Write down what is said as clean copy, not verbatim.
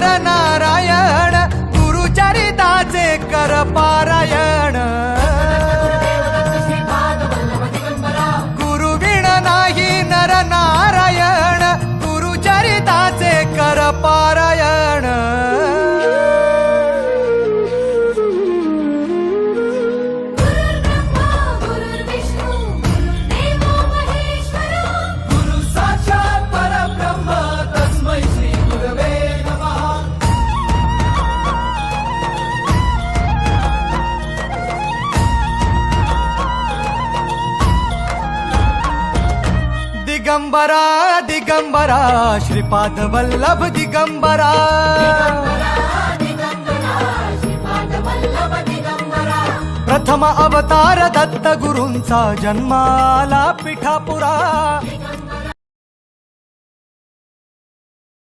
नर नारायण गुरुचरिताचे कर पारायण गुरुविण नाही नर नारायण गुरुचरिताचे कर पारायण दिगंबरा दिगंबरा श्रीपाद वल्लभ दिगंबरा प्रथम अवतार दत्त गुरूंचा जन्माला पिठापुरा